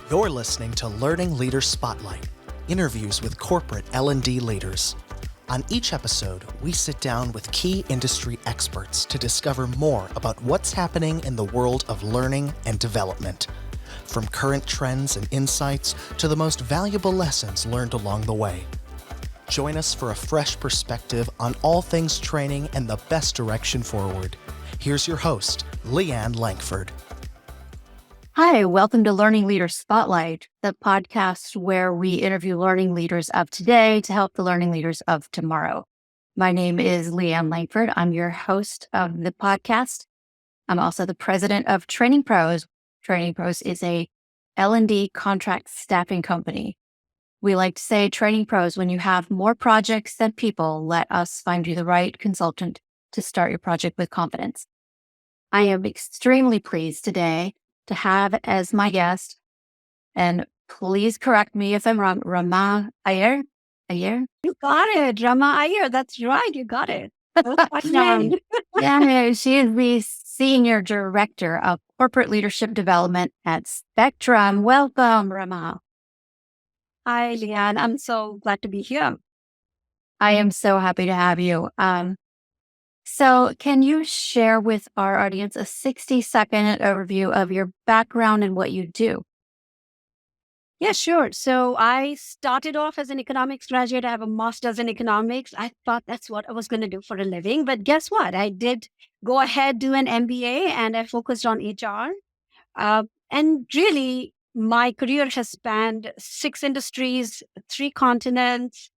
You're listening to Learning Leader Spotlight, interviews with corporate L&D leaders. On each episode, we sit down with key industry experts to discover more about what's happening in the world of learning and development, from current trends and insights to the most valuable lessons learned along the way. Join us for a fresh perspective on all things training and the best direction forward. Here's your host, Leanne Langford. Hi, welcome to Learning Leader Spotlight, the podcast where we interview learning leaders of today to help the learning leaders of tomorrow. My name is Leanne Langford. I'm your host of the podcast. I'm also the president of Training Pros. Training Pros is a L&D contract staffing company. We like to say, Training Pros, when you have more projects than people, let us find you the right consultant to start your project with confidence. I am extremely pleased today to have as my guest, and please correct me if I'm wrong, Rama Iyer. You got it, Rama Iyer. That's right. You got it. Yeah, she is the Senior Director of Corporate Leadership Development at Spectrum. Welcome, Rama. Hi, Leanne. I'm so glad to be here. I am so happy to have you. So can you share with our audience a 60-second overview of your background and what you do? Yeah, sure. So I started off as an economics graduate. I have a master's in economics. I thought that's what I was going to do for a living. But guess what? I did go ahead, do an MBA, and I focused on HR. And really, my career has spanned 6 industries, 3 continents,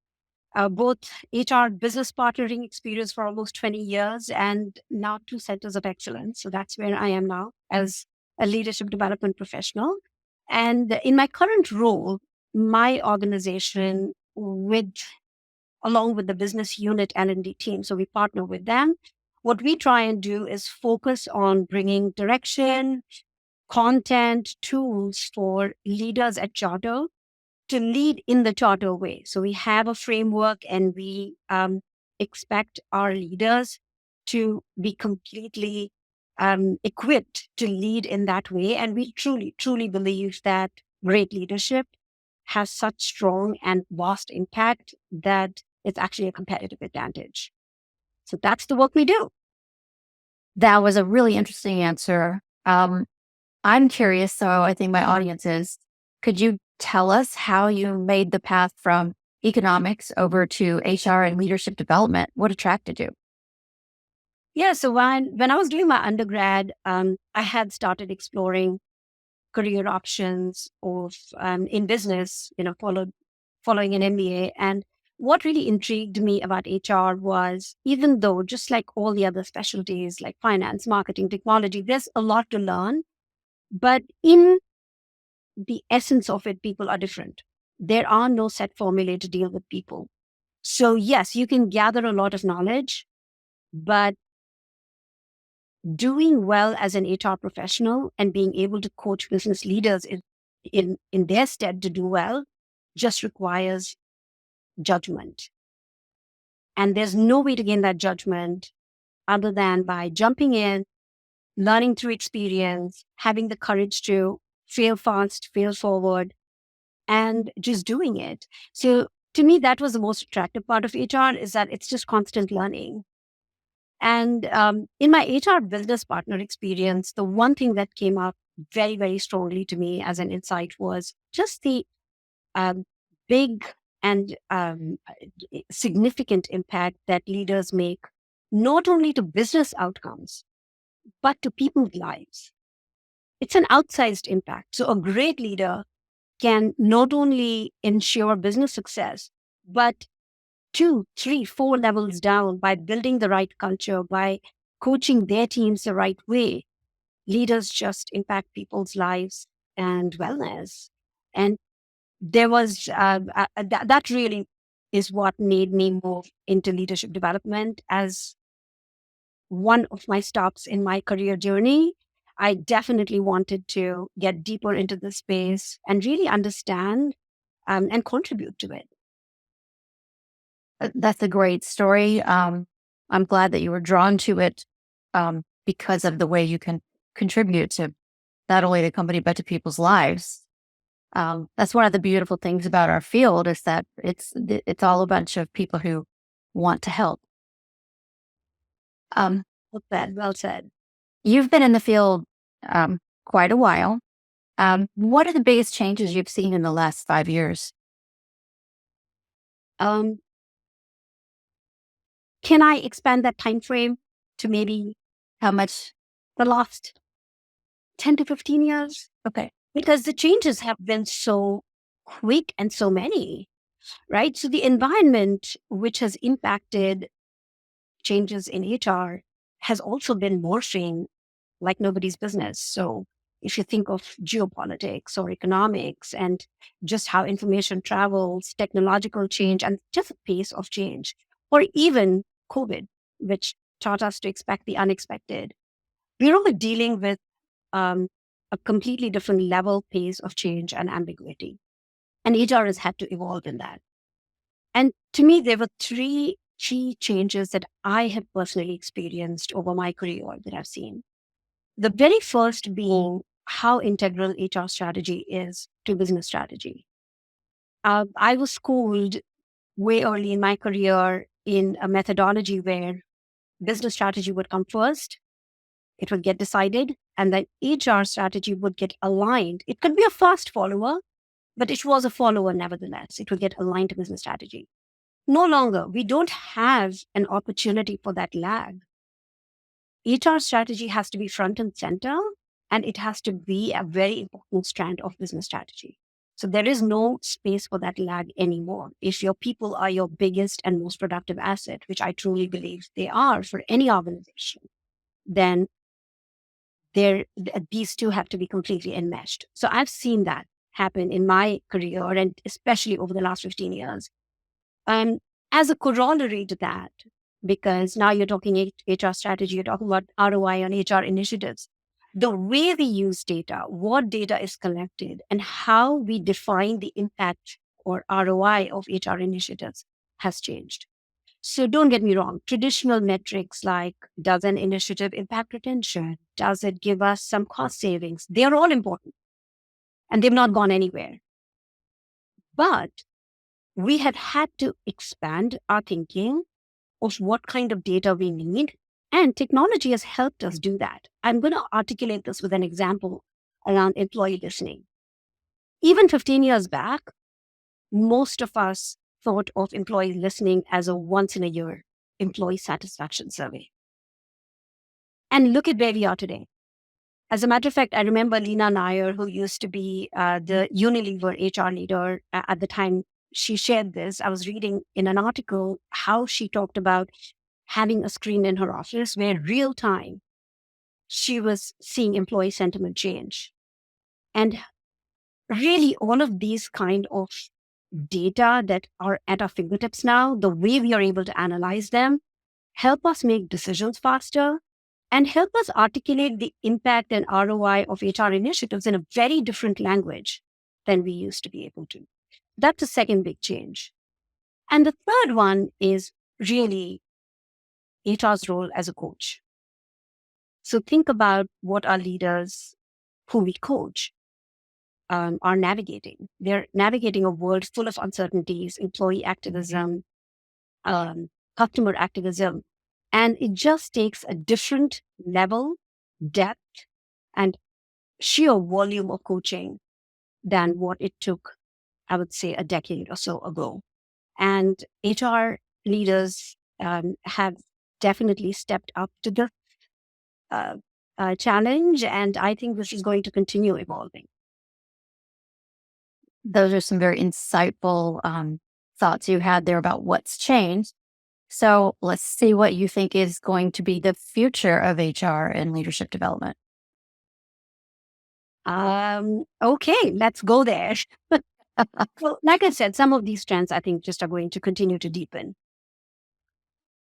both HR business partnering experience for almost 20 years, and now 2 centers of excellence. So that's where I am now as a leadership development professional. And in my current role, my organization along with the business unit L&D team, so we partner with them. What we try and do is focus on bringing direction, content, tools for leaders at Charter to lead in the Charter way. So we have a framework, and we expect our leaders to be completely equipped to lead in that way. And we truly, truly believe that great leadership has such strong and vast impact that it's actually a competitive advantage. So that's the work we do. That was a really interesting answer. I'm curious, so I think my audience is, could you tell us how you made the path from economics over to HR and leadership development? What attracted you? Yeah, so when I was doing my undergrad, I had started exploring career options in business, following an MBA. And what really intrigued me about HR was, even though just like all the other specialties like finance, marketing, technology, there's a lot to learn. But in the essence of it, people are different. There are no set formulae to deal with people. So yes, you can gather a lot of knowledge, but doing well as an HR professional and being able to coach business leaders in their stead to do well just requires judgment. And there's no way to gain that judgment other than by jumping in, learning through experience, having the courage to fail fast, fail forward, and just doing it. So to me, that was the most attractive part of HR, is that it's just constant learning. And in my HR business partner experience, the one thing that came up very, very strongly to me as an insight was just the big and significant impact that leaders make, not only to business outcomes, but to people's lives. It's an outsized impact. So a great leader can not only ensure business success, but 2, 3, 4 levels down, by building the right culture, by coaching their teams the right way, leaders just impact people's lives and wellness. And there was that really is what made me move into leadership development as one of my stops in my career journey. I definitely wanted to get deeper into the space and really understand and contribute to it. That's a great story. I'm glad that you were drawn to it because of the way you can contribute to not only the company, but to people's lives. That's one of the beautiful things about our field is that it's all a bunch of people who want to help. Um, Well said. Well said. you've been in the field quite a while. What are the biggest changes you've seen in the last 5 years? Um, can I expand that time frame to maybe How much? the last 10 to 15 years? Okay. Because the changes have been so quick and so many, right? So the environment which has impacted changes in HR has also been morphing like nobody's business. So if you think of geopolitics or economics and just how information travels, technological change, and just the pace of change, or even COVID, which taught us to expect the unexpected, we're all dealing with um, a completely different level, pace of change and ambiguity. And HR has had to evolve in that. And to me, there were three key changes that I have personally experienced over my career that I've seen. The very first being how integral HR strategy is to business strategy. I was schooled way early in my career in a methodology where business strategy would come first, it would get decided, and then HR strategy would get aligned. It could be a fast follower, but it was a follower nevertheless. It would get aligned to business strategy. No longer, we don't have an opportunity for that lag. HR strategy has to be front and center, and it has to be a very important strand of business strategy. So there is no space for that lag anymore. If your people are your biggest and most productive asset, which I truly believe they are for any organization, then these two have to be completely enmeshed. So I've seen that happen in my career, and especially over the last 15 years. As a corollary to that, because now you're talking HR strategy, you're talking about ROI on HR initiatives. The way we use data, what data is collected, and how we define the impact or ROI of HR initiatives has changed. So don't get me wrong, traditional metrics like does an initiative impact retention? Does it give us some cost savings? They're all important and they've not gone anywhere. But we have had to expand our thinking of what kind of data we need. And technology has helped us do that. I'm going to articulate this with an example around employee listening. Even 15 years back, most of us thought of employee listening as a once in a year employee satisfaction survey. And look at where we are today. As a matter of fact, I remember Lina Nair, who used to be the Unilever HR leader at the time she shared this. I was reading in an article how she talked about having a screen in her office where real time she was seeing employee sentiment change. And really all of these kind of data that are at our fingertips now, the way we are able to analyze them, help us make decisions faster and help us articulate the impact and ROI of HR initiatives in a very different language than we used to be able to. That's the second big change. And the third one is really HR's role as a coach. So think about what our leaders who we coach are navigating. They're navigating a world full of uncertainties, employee activism, customer activism. And it just takes a different level, depth, and sheer volume of coaching than what it took, I would say, a decade or so ago. And HR leaders have definitely stepped up to the challenge. And I think this is going to continue evolving. Those are some very insightful thoughts you had there about what's changed. So let's see what you think is going to be the future of HR and leadership development. Okay, let's go there. Well, like I said, some of these trends I think just are going to continue to deepen.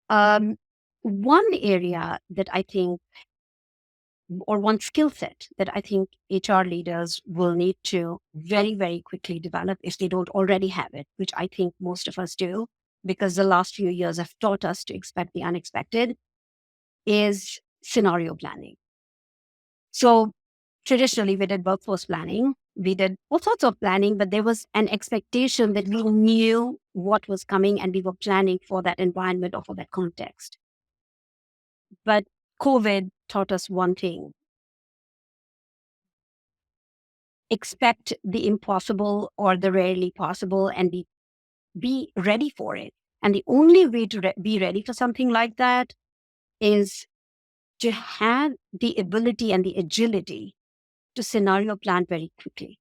One area that I think, or one skill set that I think HR leaders will need to very, very quickly develop if they don't already have it, which I think most of us do, because the last few years have taught us to expect the unexpected, is scenario planning. So traditionally we did workforce planning. We did all sorts of planning, but there was an expectation that we knew what was coming and we were planning for that environment or for that context. But COVID taught us one thing: expect the impossible or the rarely possible and be ready for it. And the only way to be ready for something like that is to have the ability and the agility to scenario plan very quickly.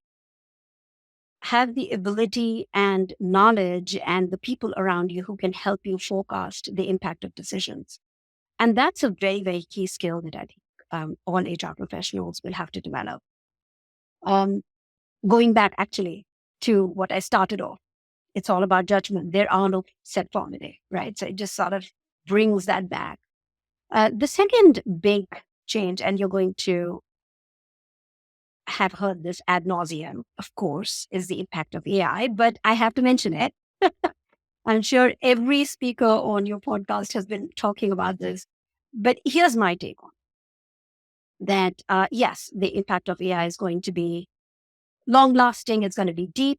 Have the ability and knowledge and the people around you who can help you forecast the impact of decisions. And that's a very, very key skill that I think all HR professionals will have to develop. Going back actually to what I started off, it's all about judgment. There are no set formulae, right? So it just sort of brings that back. The second big change, and you're going to have heard this ad nauseum, of course, is the impact of AI, but I have to mention it. I'm sure every speaker on your podcast has been talking about this, but here's my take on that. Yes, the impact of AI is going to be long lasting. It's going to be deep.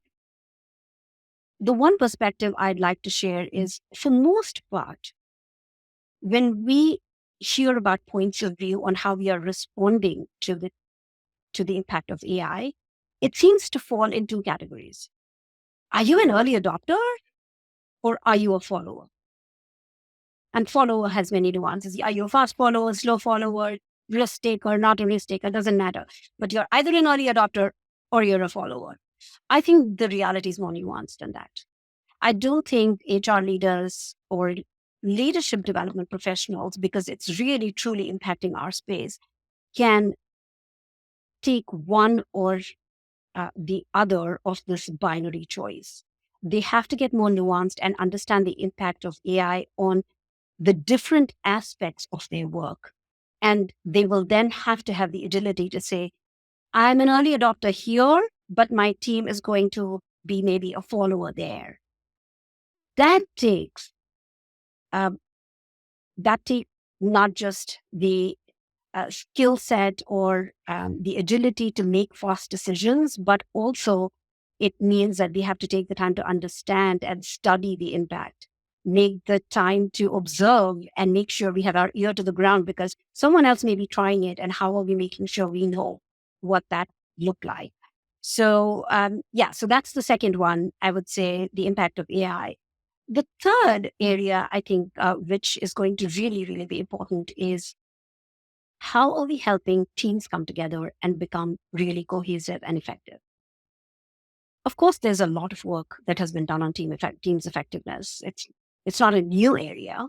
The one perspective I'd like to share is, for most part, when we hear about points of view on how we are responding to the impact of AI, it seems to fall in two categories. Are you an early adopter or are you a follower? And follower has many nuances. Are you a fast follower, slow follower, risk taker, not a risk taker? Doesn't matter. But you're either an early adopter or you're a follower. I think the reality is more nuanced than that. I don't think HR leaders or leadership development professionals, because it's really truly impacting our space, can take one or the other of this binary choice. They have to get more nuanced and understand the impact of AI on the different aspects of their work. And they will then have to have the agility to say, I'm an early adopter here, but my team is going to be maybe a follower there. That takes not just the skill set or the agility to make fast decisions, but also it means that we have to take the time to understand and study the impact, make the time to observe and make sure we have our ear to the ground, because someone else may be trying it. And how are we making sure we know what that looked like? So, so that's the second one, I would say, the impact of AI. The third area, I think, which is going to really, really be important is, how are we helping teams come together and become really cohesive and effective? Of course, there's a lot of work that has been done on teams' effectiveness. It's not a new area,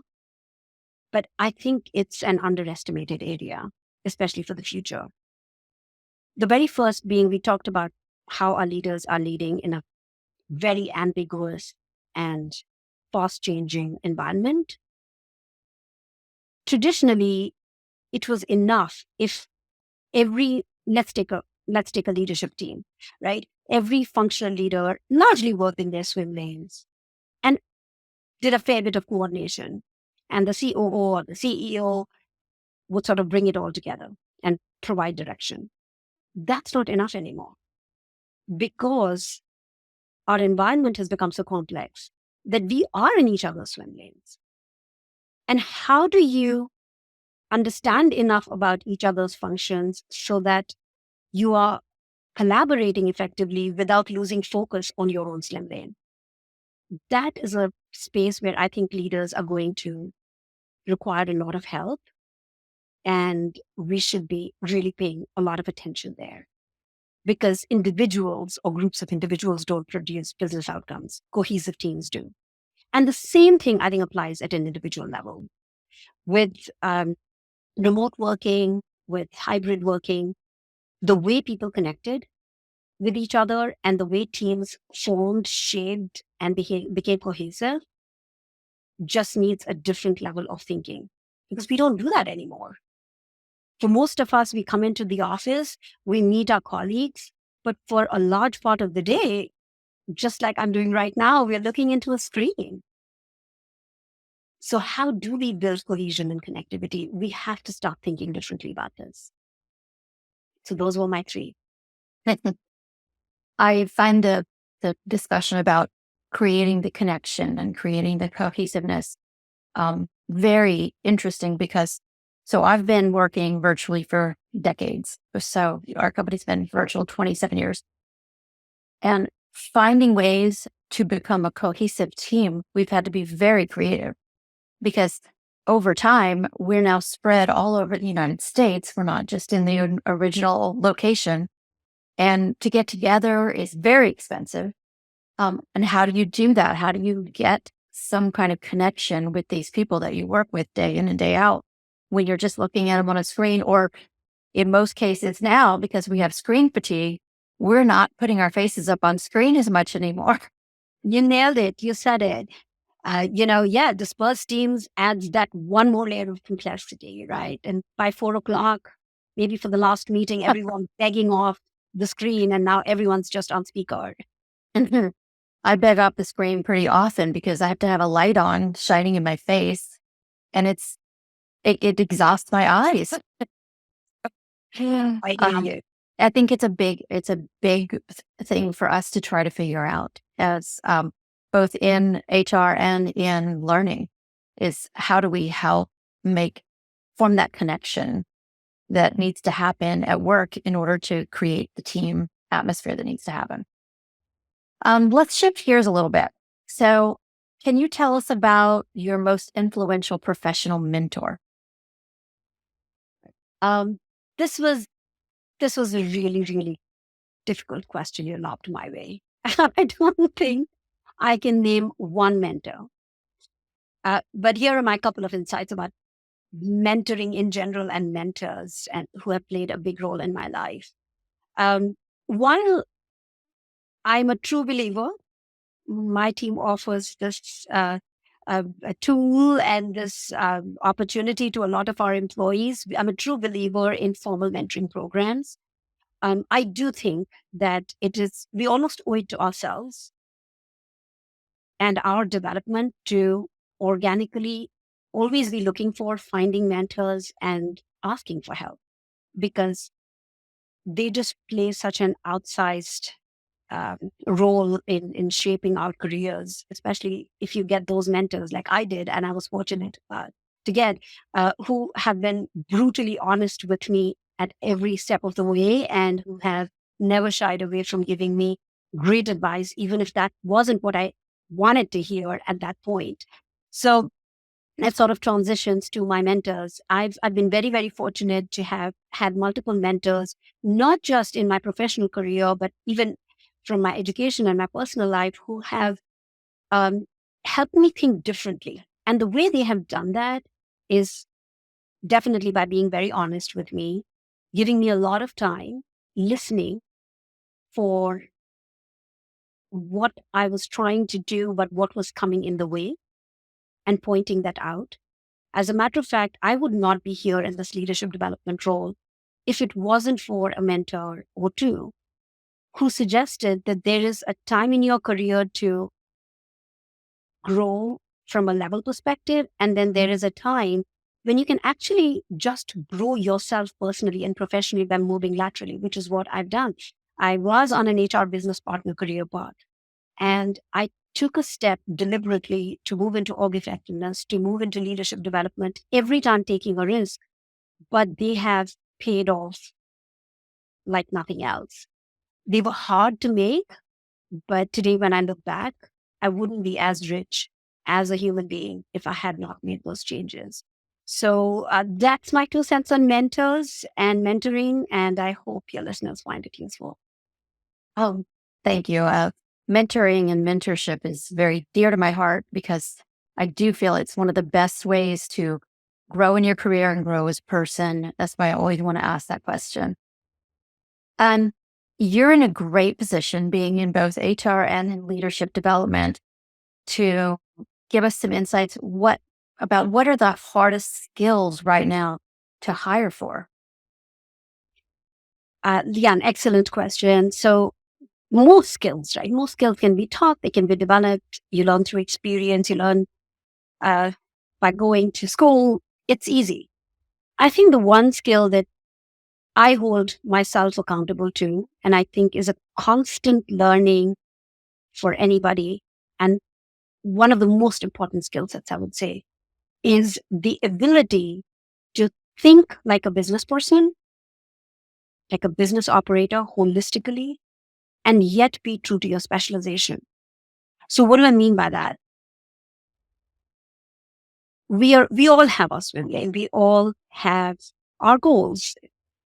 but I think it's an underestimated area, especially for the future. The very first being, we talked about how our leaders are leading in a very ambiguous and fast-changing environment. Traditionally, it was enough if let's take a leadership team, right? Every functional leader largely worked in their swim lanes and did a fair bit of coordination. And the COO or the CEO would sort of bring it all together and provide direction. That's not enough anymore, because our environment has become so complex that we are in each other's swim lanes. And how do you understand enough about each other's functions so that you are collaborating effectively without losing focus on your own swim lane? That is a space where I think leaders are going to require a lot of help. And we should be really paying a lot of attention there, because individuals or groups of individuals don't produce business outcomes. Cohesive teams do. And the same thing, I think, applies at an individual level. With remote working, with hybrid working, the way people connected with each other and the way teams formed, shaped, and became cohesive just needs a different level of thinking, because we don't do that anymore. For most of us, we come into the office, we meet our colleagues, but for a large part of the day, just like I'm doing right now, we're looking into a screen. So how do we build cohesion and connectivity? We have to start thinking differently about this. So those were my three. I find the discussion about creating the connection and creating the cohesiveness very interesting because so I've been working virtually for decades. So our company's been virtual 27 years. And finding ways to become a cohesive team, we've had to be very creative because over time, we're now spread all over the United States. We're not just in the original location. And to get together is very expensive. And how do you do that? How do you get some kind of connection with these people that you work with day in and day out when you're just looking at them on a screen? Or in most cases now, because we have screen fatigue, we're not putting our faces up on screen as much anymore. You nailed it. You said it. Dispersed teams adds that one more layer of complexity, right? And by 4 o'clock, maybe for the last meeting, everyone's begging off the screen and now everyone's just on speaker. I beg off the screen pretty often because I have to have a light on shining in my face and it exhausts my eyes. I hear you. I think it's a big thing for us to try to figure out as both in HR and in learning is how do we help form that connection that needs to happen at work in order to create the team atmosphere that needs to happen. Let's shift gears a little bit. So can you tell us about your most influential professional mentor? This was a really, really difficult question you lobbed my way. I don't think I can name one mentor. But here are my couple of insights about mentoring in general and mentors and who have played a big role in my life. While I'm a true believer, my team offers this a tool and this opportunity to a lot of our employees. I'm a true believer in formal mentoring programs. I do think that we almost owe it to ourselves and our development to organically always be looking for finding mentors and asking for help because they just play such an outsized role in shaping our careers, especially if you get those mentors like I did, and I was fortunate to get, who have been brutally honest with me at every step of the way and who have never shied away from giving me great advice, even if that wasn't what I wanted to hear at that point. So that sort of transitions to my mentors. I've been very, very fortunate to have had multiple mentors, not just in my professional career, but even from my education and my personal life, who have helped me think differently. And the way they have done that is definitely by being very honest with me, giving me a lot of time, listening for what I was trying to do, but what was coming in the way, and pointing that out. As a matter of fact, I would not be here in this leadership development role if it wasn't for a mentor or two who suggested that there is a time in your career to grow from a level perspective, and then there is a time when you can actually just grow yourself personally and professionally by moving laterally, which is what I've done. I was on an HR business partner career path, and I took a step deliberately to move into org effectiveness, to move into leadership development, every time taking a risk, but they have paid off like nothing else. They were hard to make, but today when I look back, I wouldn't be as rich as a human being if I had not made those changes. So that's my 2 cents on mentors and mentoring, and I hope your listeners find it useful. Oh, thank you. Mentoring and mentorship is very dear to my heart because I do feel it's one of the best ways to grow in your career and grow as a person. That's why I always want to ask that question. You're in a great position being in both HR and in leadership development to give us some insights about what are the hardest skills right now to hire for? Yeah, an excellent question. So most skills, right? Most skills can be taught, they can be developed. You learn through experience, you learn by going to school. It's easy. I think the one skill that I hold myself accountable to, and I think is a constant learning for anybody. And one of the most important skill sets, I would say, is the ability to think like a business person, like a business operator holistically, and yet be true to your specialization. So what do I mean by that? We all have our swim lane. We all have our goals,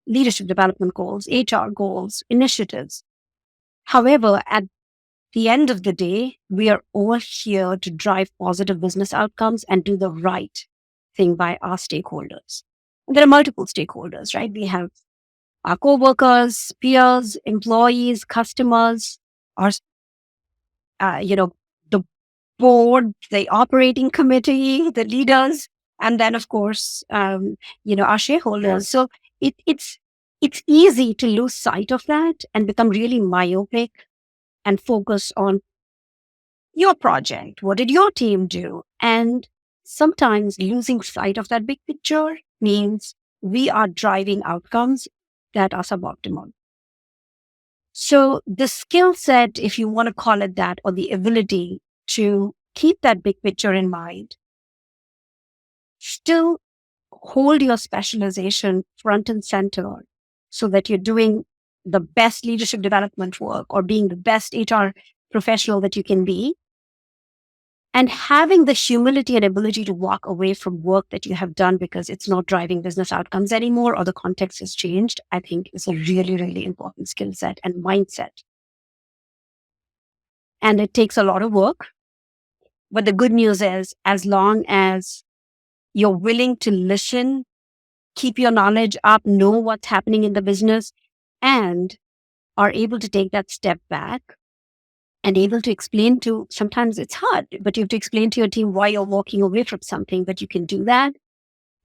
leadership development goals, HR goals, initiatives. However, at the end of the day, we are all here to drive positive business outcomes and do the right thing by our stakeholders. And there are multiple stakeholders, right? We have our co-workers, peers, employees, customers, our, the board, the operating committee, the leaders, and then, of course, our shareholders. So it's easy to lose sight of that and become really myopic and focus on your project. What did your team do? And sometimes losing sight of that big picture means we are driving outcomes that are suboptimal. So the skill set, if you want to call it that, or the ability to keep that big picture in mind, still hold your specialization front and center so that you're doing the best leadership development work or being the best HR professional that you can be, and having the humility and ability to walk away from work that you have done because it's not driving business outcomes anymore or the context has changed, I think is a really, really important skill set and mindset. And it takes a lot of work. But the good news is, as long as you're willing to listen, keep your knowledge up, know what's happening in the business, and are able to take that step back and able to explain to, sometimes it's hard, but you have to explain to your team why you're walking away from something, but you can do that.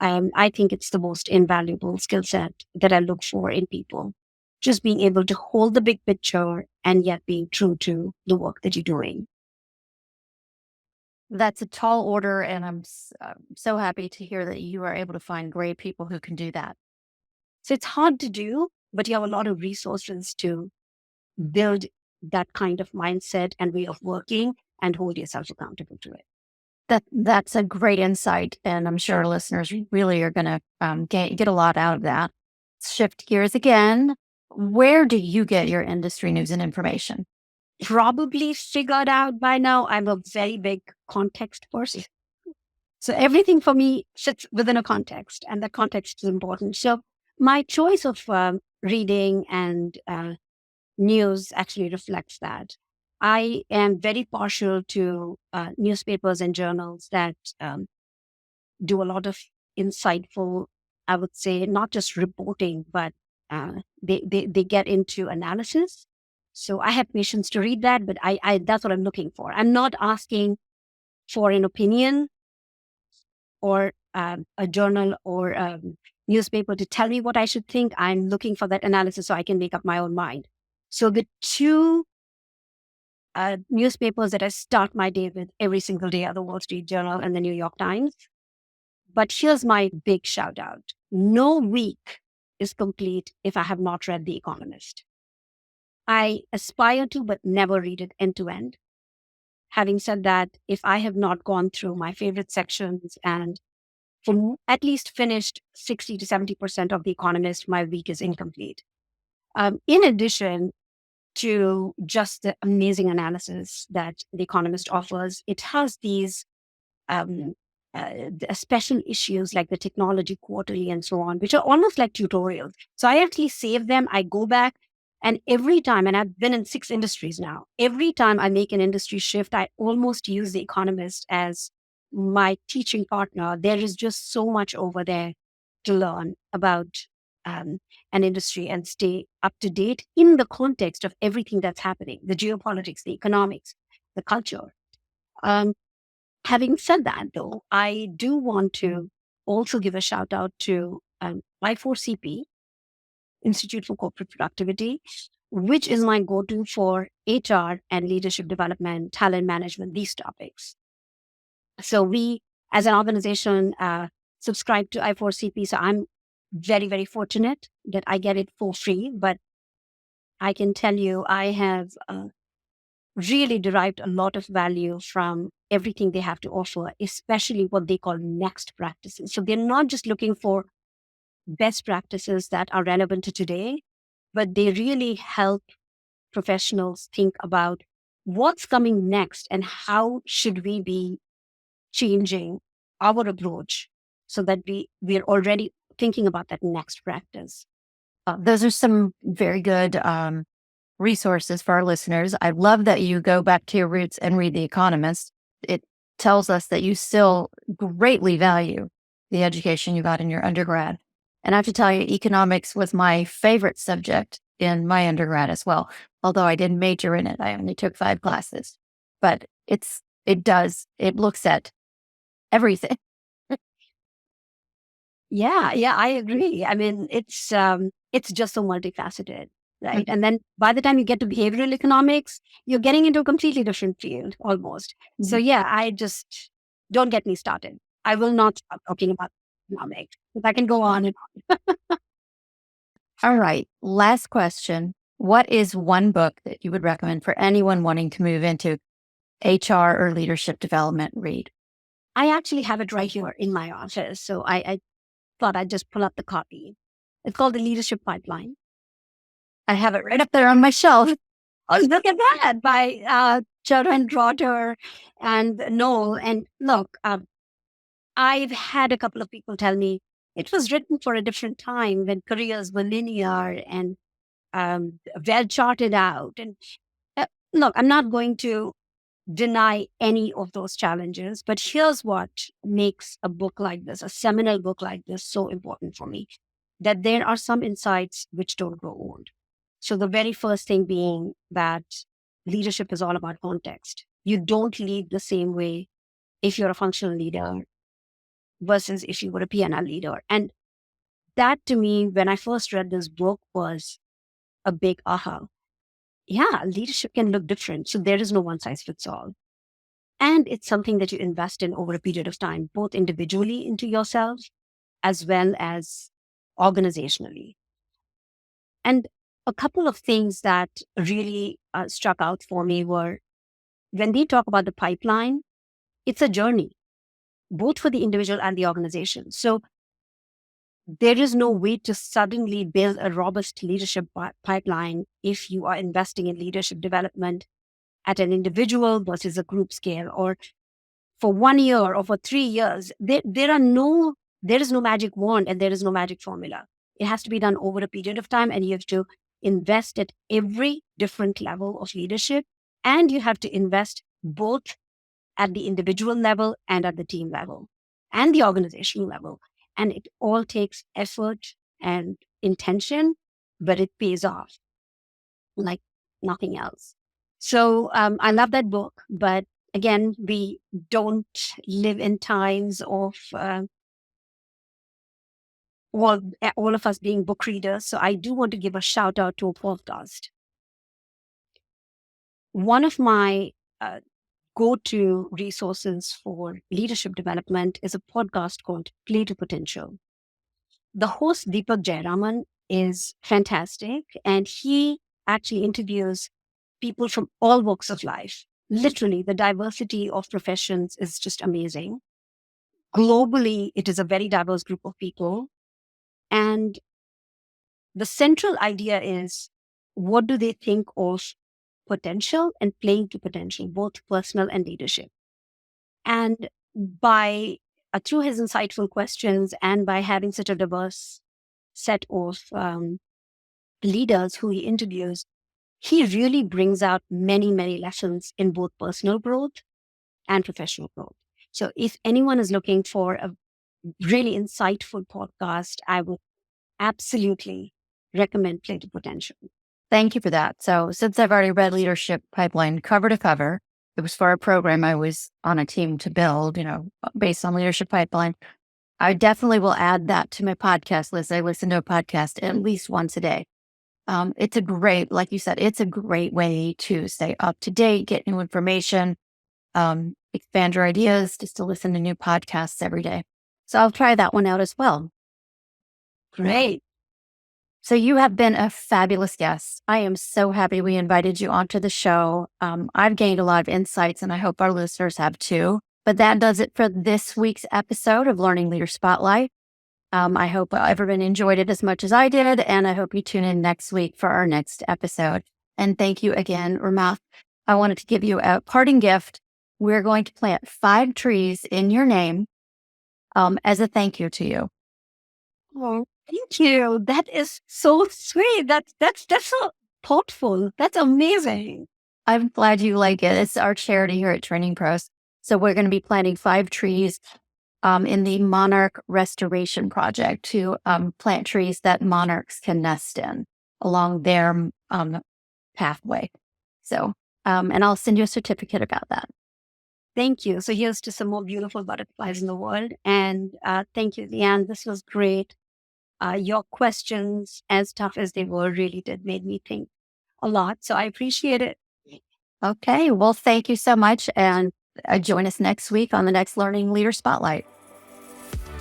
I think it's the most invaluable skill set that I look for in people. Just being able to hold the big picture and yet being true to the work that you're doing. That's a tall order, and I'm so happy to hear that you are able to find great people who can do that. So it's hard to do, but you have a lot of resources to build that kind of mindset and way of working and hold yourself accountable to it. That's a great insight, and I'm sure listeners really are going to get a lot out of that. Shift gears again. Where do you get your industry news and information? Probably figured out by now, I'm a very big context person. So everything for me sits within a context, and that context is important. So my choice of reading and news actually reflects that. I am very partial to newspapers and journals that do a lot of insightful, I would say, not just reporting, but they get into analysis. So I have patience to read that, but I that's what I'm looking for. I'm not asking for an opinion or a journal or a newspaper to tell me what I should think. I'm looking for that analysis so I can make up my own mind. So the two newspapers that I start my day with every single day are the Wall Street Journal and the New York Times. But here's my big shout out. No week is complete if I have not read The Economist. I aspire to, but never read it end to end. Having said that, if I have not gone through my favorite sections and at least finished 60 to 70% of The Economist, my week is incomplete. In addition to just the amazing analysis that The Economist offers, it has these special issues like the technology quarterly and so on, which are almost like tutorials. So I actually save them. I go back, and every time, and I've been in 6 industries now, every time I make an industry shift, I almost use The Economist as my teaching partner. There is just so much over there to learn about an industry and stay up to date in the context of everything that's happening, the geopolitics, the economics, the culture. Having said that, though, I do want to also give a shout out to I4CP, Institute for Corporate Productivity, which is my go-to for HR and leadership development, talent management, these topics. So we, as an organization, subscribe to I4CP. So I'm very, very fortunate that I get it for free. But I can tell you, I have really derived a lot of value from everything they have to offer, especially what they call next practices. So they're not just looking for best practices that are relevant to today, but they really help professionals think about what's coming next and how should we be changing our approach so that we're already thinking about that next practice. Those are some very good resources for our listeners. I love that you go back to your roots and read The Economist. It tells us that you still greatly value the education you got in your undergrad. And I have to tell you, economics was my favorite subject in my undergrad as well. Although I didn't major in it, I only took 5 classes. But it looks at everything. Yeah, I agree. I mean, it's just so multifaceted, right? Mhm. And then by the time you get to behavioral economics, you're getting into a completely different field almost. So yeah, I just don't get me started. I will not stop talking about economics. If I can go on and All right. Last question. What is one book that you would recommend for anyone wanting to move into HR or leadership development read? I actually have it right here in my office. So I thought I'd just pull up the copy. It's called The Leadership Pipeline. I have it right up there on my shelf. Oh, look at that by Charan Trotter and Noel. And look, I've had a couple of people tell me it was written for a different time when careers were linear and well charted out. And look, I'm not going to deny any of those challenges, but here's what makes a book like this, a seminal book like this, so important for me, that there are some insights which don't grow old. So the very first thing being that leadership is all about context. You don't lead the same way if you're a functional leader versus if you were a P&L leader. And that to me, when I first read this book, was a big aha. Yeah, leadership can look different. So there is no one size fits all. And it's something that you invest in over a period of time, both individually into yourself as well as organizationally. And a couple of things that really struck out for me were when they talk about the pipeline, it's a journey, both for the individual and the organization. So there is no way to suddenly build a robust leadership pipeline if you are investing in leadership development at an individual versus a group scale, or for 1 year or for 3 years. There is no magic wand and there is no magic formula. It has to be done over a period of time, and you have to invest at every different level of leadership, and you have to invest both at the individual level and at the team level and the organizational level. And it all takes effort and intention, but it pays off like nothing else. So I love that book, but again, we don't live in times of all of us being book readers. So I do want to give a shout out to a podcast. One of my go-to resources for leadership development is a podcast called Play to Potential. The host, Deepak Jayaraman, is fantastic, and he actually interviews people from all walks of life. Literally, the diversity of professions is just amazing. Globally, it is a very diverse group of people. And the central idea is, what do they think of potential and playing to potential, both personal and leadership? And by through his insightful questions and by having such a diverse set of leaders who he interviews, he really brings out many, many lessons in both personal growth and professional growth. So if anyone is looking for a really insightful podcast, I would absolutely recommend Play to Potential. Thank you for that. So since I've already read Leadership Pipeline cover to cover, it was for a program I was on a team to build, based on Leadership Pipeline. I definitely will add that to my podcast list. I listen to a podcast at least once a day. It's a great, like you said, it's a great way to stay up to date, get new information, expand your ideas, just to listen to new podcasts every day. So I'll try that one out as well. Great. So you have been a fabulous guest. I am so happy we invited you onto the show. I've gained a lot of insights, and I hope our listeners have too. But that does it for this week's episode of Learning Leader Spotlight. I hope everyone enjoyed it as much as I did, and I hope you tune in next week for our next episode. And thank you again, Rama. I wanted to give you a parting gift. We're going to plant 5 trees in your name as a thank you to you. Oh, thank you. That is so sweet. That's so thoughtful. That's amazing. I'm glad you like it. It's our charity here at Training Pros. So we're going to be planting 5 trees in the Monarch Restoration Project to plant trees that monarchs can nest in along their pathway. So, and I'll send you a certificate about that. Thank you. So here's to some more beautiful butterflies in the world. And thank you, Leanne. This was great. Your questions, as tough as they were, really did made me think a lot. So I appreciate it. Okay. Well, thank you so much. And join us next week on the next Learning Leader Spotlight.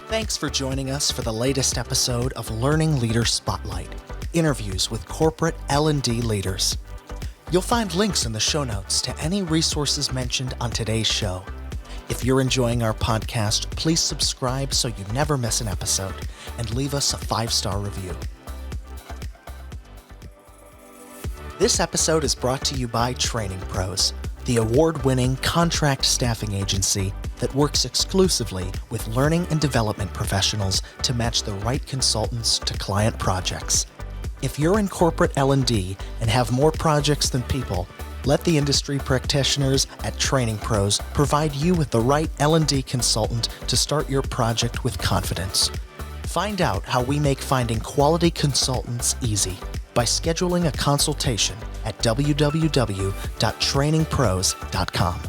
Thanks for joining us for the latest episode of Learning Leader Spotlight, interviews with corporate L&D leaders. You'll find links in the show notes to any resources mentioned on today's show. If you're enjoying our podcast, please subscribe so you never miss an episode, and leave us a 5-star review. This episode is brought to you by Training Pros, the award-winning contract staffing agency that works exclusively with learning and development professionals to match the right consultants to client projects. If you're in corporate L&D and have more projects than people, let the industry practitioners at Training Pros provide you with the right L&D consultant to start your project with confidence. Find out how we make finding quality consultants easy by scheduling a consultation at www.trainingpros.com.